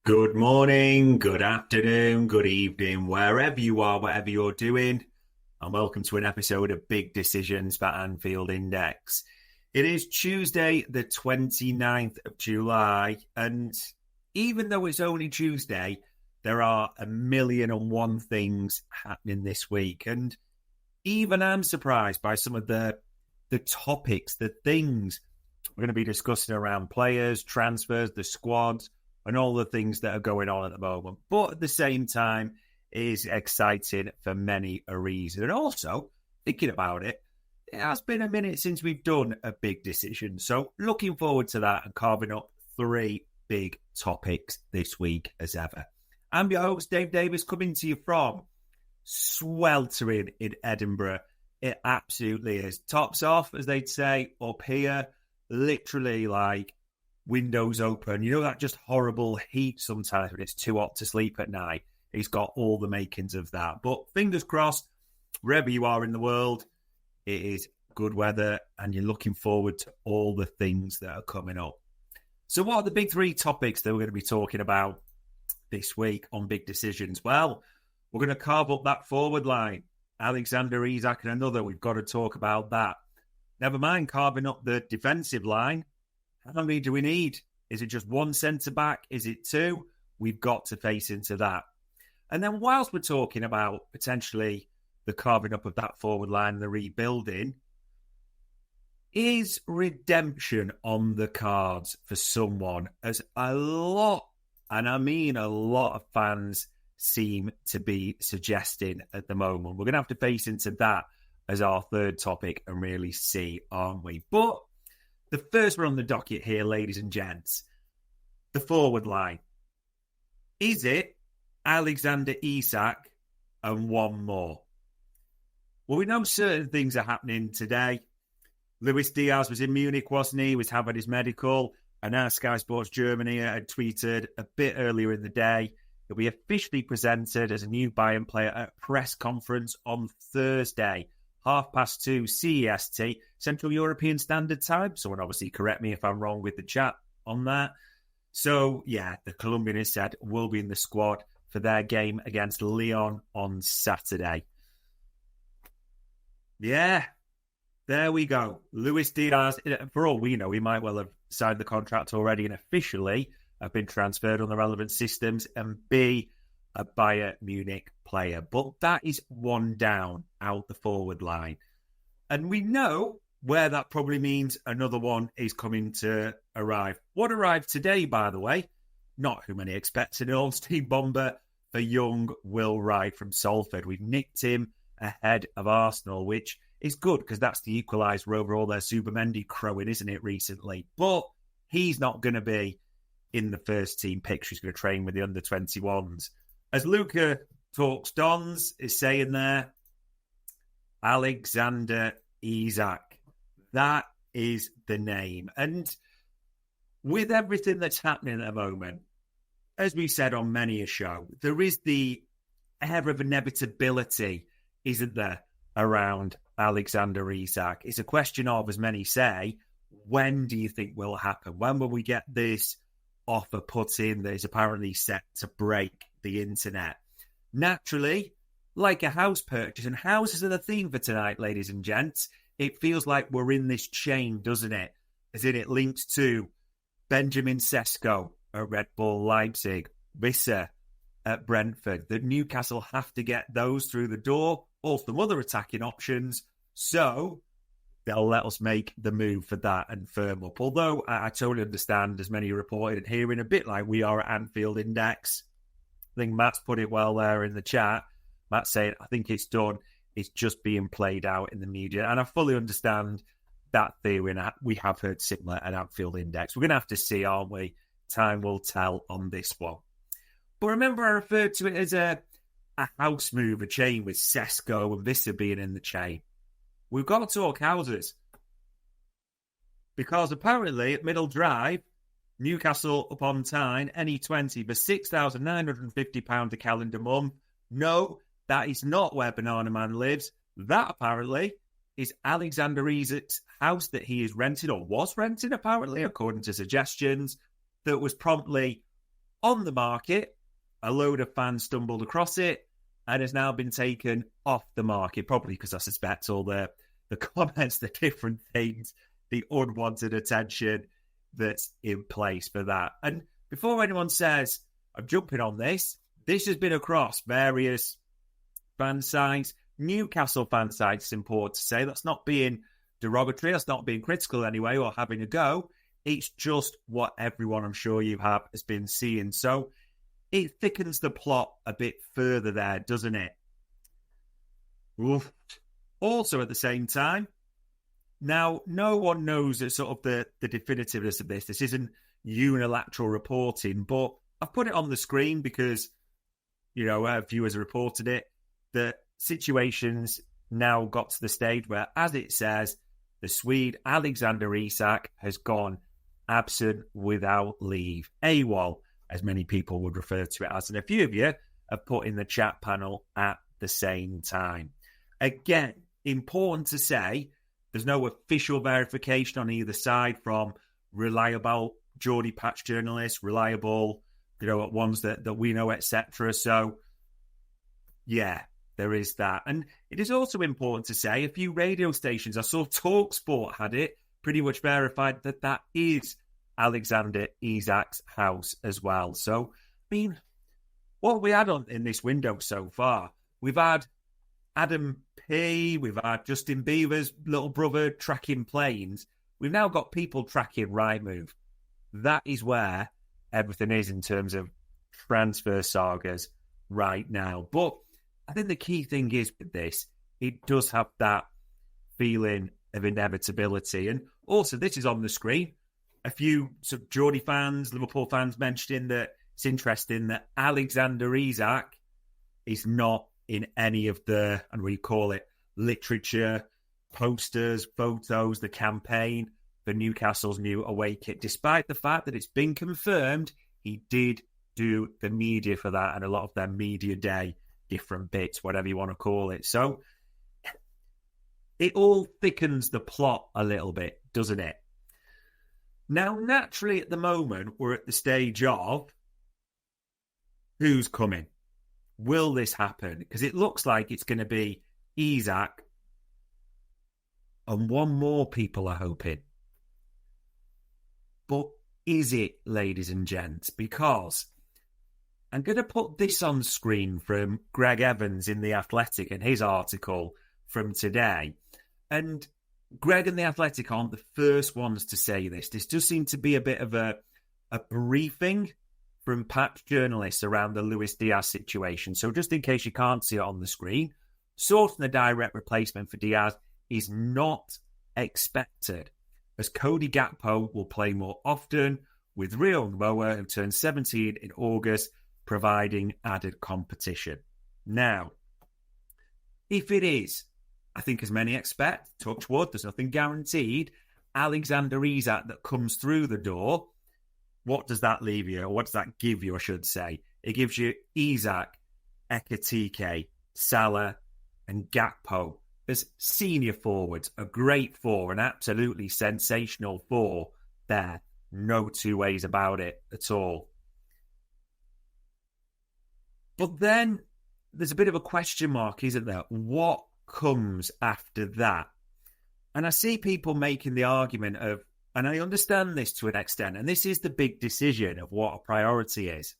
Good morning, good afternoon, good evening, wherever you are, whatever you're doing, and welcome to an episode of Big Decisions by Anfield Index. It is Tuesday, the 29th of July, and even though it's only Tuesday, there are a million and one things happening this week, and even I'm surprised by some of the topics, the things we're going to be discussing around players, transfers, the squads, and all the things that are going on at the moment. But at the same time, it is exciting for many a reason. And also, thinking about it, it has been a minute since we've done a big decision. So looking forward to that and carving up three big topics this week as ever. I'm your host, Dave Davis, coming to you from sweltering in Edinburgh. It absolutely is. Tops off, as they'd say, up here, literally like windows open. You know that just horrible heat sometimes when it's too hot to sleep at night? It's got all the makings of that. But fingers crossed, wherever you are in the world, it is good weather and you're looking forward to all the things that are coming up. So what are the big three topics that we're going to be talking about this week on Big Decisions? Well, we're going to carve up that forward line. Alexander Isak and another, we've got to talk about that. Never mind carving up the defensive line. How many do we need? Is it just one centre-back? Is it two? We've got to face into that. And then whilst we're talking about potentially the carving up of that forward line and the rebuilding, is redemption on the cards for someone? As a lot, and I mean a lot of fans seem to be suggesting at the moment. We're going to have to face into that as our third topic and really see, aren't we? But the first one on the docket here, ladies and gents, the forward line. Is it Alexander Isak and one more? Well, we know certain things are happening today. Luis Diaz was in Munich, wasn't he? He was having his medical. And now Sky Sports Germany had tweeted a bit earlier in the day, he'll be officially presented as a new Bayern player at a press conference on Thursday. 2:30 CEST, Central European Standard Time. Someone obviously correct me if I'm wrong with the chat on that. So, yeah, the Colombian is said will be in the squad for their game against Lyon on Saturday. Yeah, there we go. Luis Diaz, for all we know, he might well have signed the contract already and officially have been transferred on the relevant systems and be a Bayern Munich player. But that is one down out the forward line. And we know where that probably means another one is coming to arrive. What arrived today, by the way, not who many expected, an all-steam bomber for young Will Wright from Salford. We've nicked him ahead of Arsenal, which is good because that's the equaliser over all their Subamendi crowing, isn't it, recently? But he's not going to be in the first team picture. He's going to train with the under-21s. As Luca Talks Dons is saying there, Alexander Isak. That is the name. And with everything that's happening at the moment, as we said on many a show, there is the air of inevitability, isn't there, around Alexander Isak? It's a question of, as many say, when do you think will happen? When will we get this offer put in that is apparently set to break the internet? Naturally, like a house purchase, and houses are the theme for tonight, ladies and gents, it feels like we're in this chain, doesn't it? As in it links to Benjamin Sesko at Red Bull Leipzig, Visser at Brentford, that Newcastle have to get those through the door, or some other attacking options, so they'll let us make the move for that and firm up. Although I totally understand, as many reported and hearing, a bit like we are at Anfield Index. I think Matt's put it well there in the chat. Matt saying, I think it's done. It's just being played out in the media. And I fully understand that theory. And we have heard similar at Anfield Index. We're going to have to see, aren't we? Time will tell on this one. But remember, I referred to it as a house move, a chain with Sesko and Visser being in the chain. We've got to talk houses. Because apparently at Middle Drive, Newcastle upon Tyne, NE20 for £6,950 a calendar month. No, that is not where Banana Man lives. That apparently is Alexander Isak's house that he is renting, or was renting apparently, according to suggestions, that was promptly on the market. A load of fans stumbled across it and has now been taken off the market, probably because I suspect all the comments, the different things, the unwanted attention that's in place for that. And before anyone says, I'm jumping on this has been across various fan sites, Newcastle fan sites, it's important to say. That's not being derogatory, that's not being critical anyway or having a go. It's just what everyone, I'm sure you have, has been seeing. So it thickens the plot a bit further there, doesn't it? Oof. Also, at the same time, now no one knows sort of the definitiveness of this. This isn't unilateral reporting, but I've put it on the screen because, viewers reported it. The situation's now got to the stage where, as it says, the Swede Alexander Isak has gone absent without leave. AWOL, as many people would refer to it as. And a few of you have put in the chat panel at the same time. Again, important to say, there's no official verification on either side from reliable Geordie Patch journalists, reliable, ones that we know, etc. So, yeah, there is that. And it is also important to say a few radio stations, I saw TalkSport had it, pretty much verified that is Alexander Isak's house as well. So, I mean, what have we had in this window so far? We've had Adam P, we've had Justin Bieber's little brother tracking planes. We've now got people tracking Rightmove. That is where everything is in terms of transfer sagas right now. But I think the key thing is with this, it does have that feeling of inevitability. And also, this is on the screen. A few sort of Geordie fans, Liverpool fans mentioning that it's interesting that Alexander Isak is not in any of the, and we call it, literature, posters, photos, the campaign for Newcastle's new away kit, despite the fact that it's been confirmed he did do the media for that and a lot of their media day, different bits, whatever you want to call it. So it all thickens the plot a little bit, doesn't it? Now, naturally, at the moment, we're at the stage of who's coming. Will this happen? Because it looks like it's going to be Isak and one more, people are hoping. But is it, ladies and gents? Because I'm going to put this on screen from Greg Evans in The Athletic and his article from today. And Greg and The Athletic aren't the first ones to say this. This does seem to be a bit of a briefing from Patch journalists around the Luis Diaz situation. So just in case you can't see it on the screen, sourcing a direct replacement for Diaz is not expected, as Cody Gakpo will play more often, with Rio Moa, who turned 17 in August, providing added competition. Now, if it is, I think as many expect, touch wood, there's nothing guaranteed, Alexander Isak that comes through the door, what does that leave you? Or what does that give you, I should say? It gives you Isak, Ekitike, Salah, and Gakpo as senior forwards, a great four, an absolutely sensational four there. No two ways about it at all. But then there's a bit of a question mark, isn't there? What comes after that? And I see people making the argument of, and I understand this to an extent, and this is the big decision of what a priority is.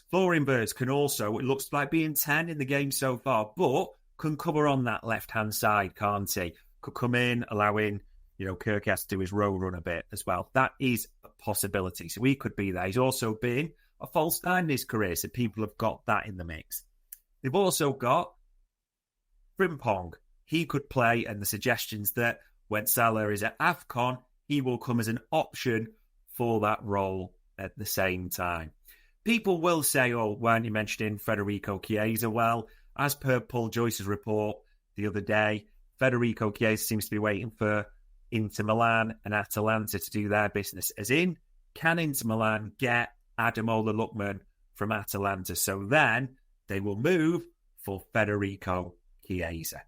Florian Wirtz can also, it looks like being 10 in the game so far, but can cover on that left-hand side, can't he? Could come in, allowing, Kirk to do his roll run a bit as well. That is a possibility. So he could be there. He's also been a false nine in his career, so people have got that in the mix. They've also got Frimpong. He could play, and the suggestions that when Salah is at AFCON, he will come as an option for that role at the same time. People will say, weren't you mentioning Federico Chiesa? Well, as per Paul Joyce's report the other day, Federico Chiesa seems to be waiting for Inter Milan and Atalanta to do their business. As in, can Inter Milan get Ademola Lookman from Atalanta? So then they will move for Federico Chiesa.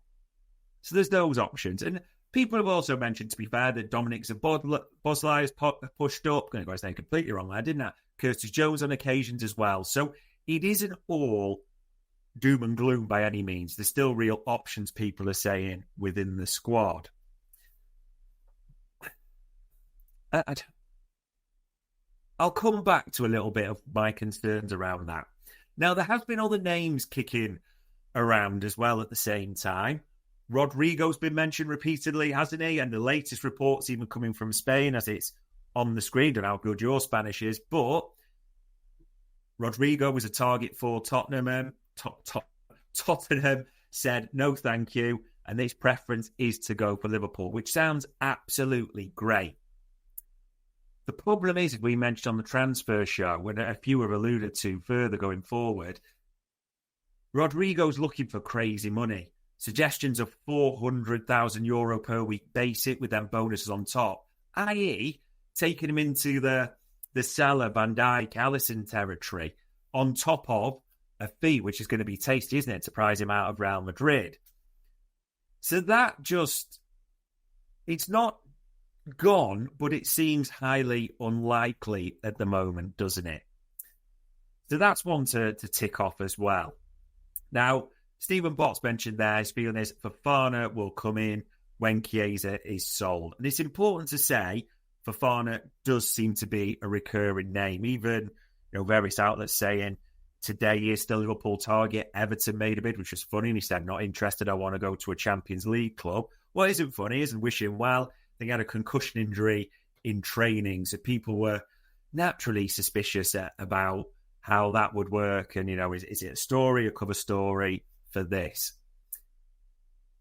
So there's those options. And People have also mentioned, to be fair, that Dominic Szoboszlai has pushed up. I'm going to say completely wrong there, didn't I? Curtis Jones on occasions as well. So it isn't all doom and gloom by any means. There's still real options, people are saying, within the squad. I'll come back to a little bit of my concerns around that. Now, there has been other names kicking around as well at the same time. Rodrigo's been mentioned repeatedly, hasn't he? And the latest reports even coming from Spain, as it's on the screen. Don't know how good your Spanish is, but Rodrigo was a target for Tottenham. Tottenham said, no, thank you. And his preference is to go for Liverpool, which sounds absolutely great. The problem is, as we mentioned on the transfer show, when a few have alluded to further going forward, Rodrigo's looking for crazy money. Suggestions of €400,000 per week basic with them bonuses on top, i.e. taking him into the Salah, Van Dijk, Alisson territory on top of a fee, which is going to be tasty, isn't it, to prize him out of Real Madrid. So that just, it's not gone, but it seems highly unlikely at the moment, doesn't it? So that's one to tick off as well. Now, Stephen Botts mentioned there, his feeling is Fofana will come in when Chiesa is sold. And it's important to say Fofana does seem to be a recurring name. Even various outlets saying today he is still a Liverpool target. Everton made a bid, which was funny. And he said, not interested, I want to go to a Champions League club. What isn't funny isn't wish him well. He had a concussion injury in training, so people were naturally suspicious about how that would work. And, is it a story, a cover story for this?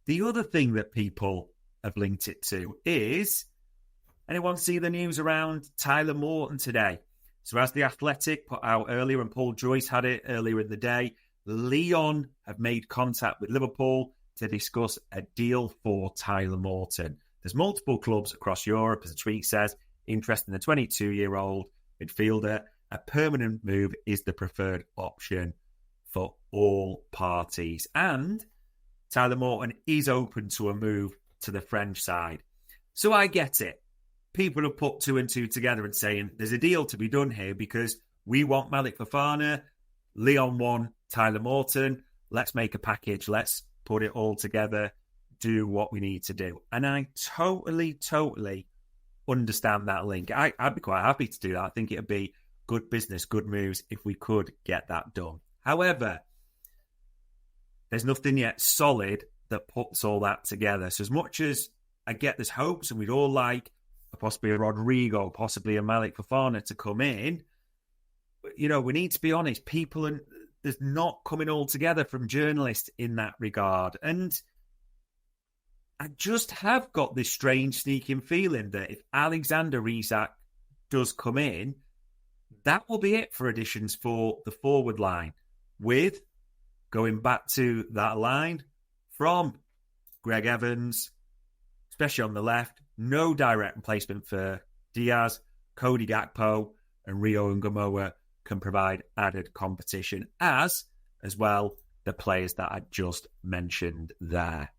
The other thing that people have linked it to is, anyone see the news around Tyler Morton today? So as The Athletic put out earlier, and Paul Joyce had it earlier in the day, Lyon have made contact with Liverpool to discuss a deal for Tyler Morton. There's multiple clubs across Europe, as the tweet says, interested in the 22-year-old midfielder. A permanent move is the preferred option for all parties. And Tyler Morton is open to a move to the French side. So I get it. People have put two and two together and saying there's a deal to be done here because we want Malik Fofana, Lyon won Tyler Morton. Let's make a package. Let's put it all together, do what we need to do. And I totally understand that link. I'd be quite happy to do that. I think it'd be good business, good moves if we could get that done. However, there's nothing yet solid that puts all that together. So as much as I get there's hopes and we'd all like possibly a Rodrigo, possibly a Malik Fofana to come in, we need to be honest, there's not coming all together from journalists in that regard. And I just have got this strange sneaking feeling that if Alexander Isak does come in, that will be it for additions for the forward line, with going back to that line from Greg Evans, especially on the left, no direct replacement for Diaz, Cody Gakpo and Rio Ngamoa can provide added competition, as well the players that I just mentioned there.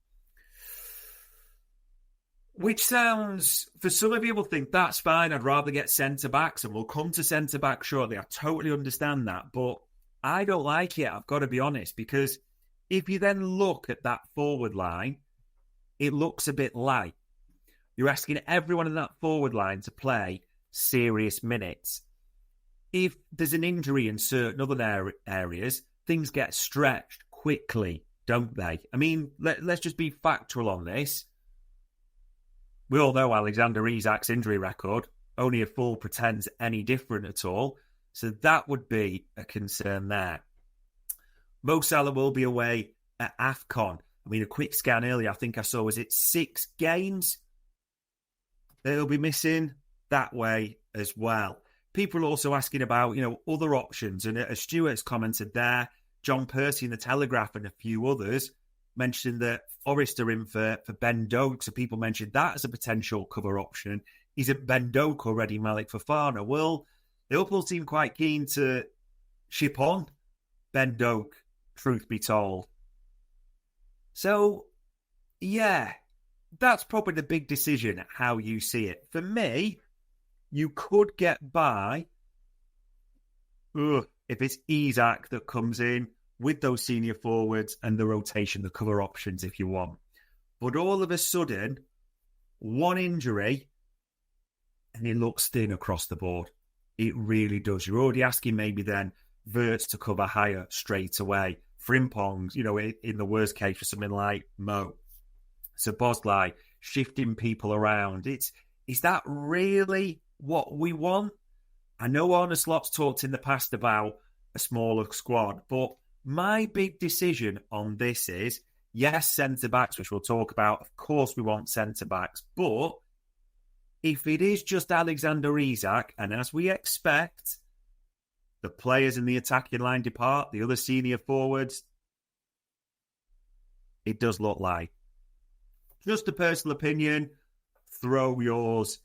Which sounds, for some of you will think, that's fine, I'd rather get centre-backs, and we'll come to centre-back shortly. I totally understand that, but I don't like it, I've got to be honest, because if you then look at that forward line, it looks a bit light. You're asking everyone in that forward line to play serious minutes. If there's an injury in certain other areas, things get stretched quickly, don't they? I mean, let's just be factual on this. We all know Alexander Isak's injury record. Only a fool pretends any different at all. So that would be a concern there. Mo Salah will be away at AFCON. I mean, a quick scan earlier, I think I saw, was it 6 games? They'll be missing that way as well. People are also asking about, other options. And as Stuart's commented there, John Percy in the Telegraph and a few others mentioned that Forest are in for Ben Doak. So people mentioned that as a potential cover option. Isn't Ben Doak already Malik Fofana? Well, Liverpool seem quite keen to ship on Ben Doak, truth be told. So, yeah, that's probably the big decision, how you see it. For me, you could get by if it's Isak that comes in with those senior forwards and the rotation, the cover options if you want. But all of a sudden, one injury and it looks thin across the board. It really does. You're already asking maybe then Verts to cover higher straight away. Frimpong's, in the worst case for something like Mo. So Bosley, shifting people around. Is that really what we want? I know Arne Slot's talked in the past about a smaller squad, but my big decision on this is, yes, centre-backs, which we'll talk about. Of course we want centre-backs, but if it is just Alexander Isak, and as we expect, the players in the attacking line depart, the other senior forwards, it does look like. Just a personal opinion, throw yours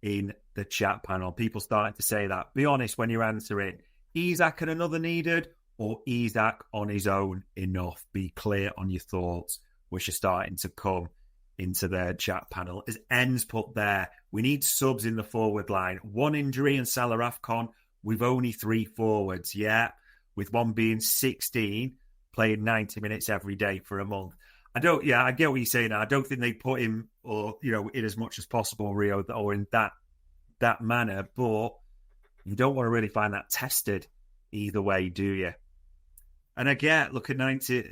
in the chat panel. People starting to say that. Be honest when you're answering. Isak and another needed, or Isak on his own enough? Be clear on your thoughts, which are starting to come into their chat panel. As En's put there, we need subs in the forward line. One injury and Salah AFCON, we've only 3 forwards, yeah, with one being 16, playing 90 minutes every day for a month. I get what you're saying. I don't think they put him in as much as possible, Rio, or in that manner, but you don't want to really find that tested either way, do you? And I get, look at 90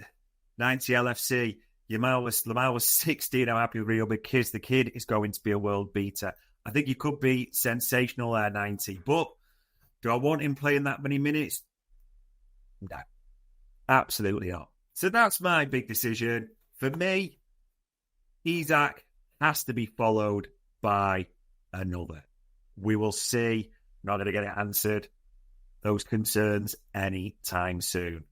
LFC, Lamar was 16, I'm happy with Rio because the kid is going to be a world beater. I think he could be sensational there, 90, but do I want him playing that many minutes? No, absolutely not. So that's my big decision. For me, Isak has to be followed by another. We will see. Not going to get it answered, those concerns, anytime soon.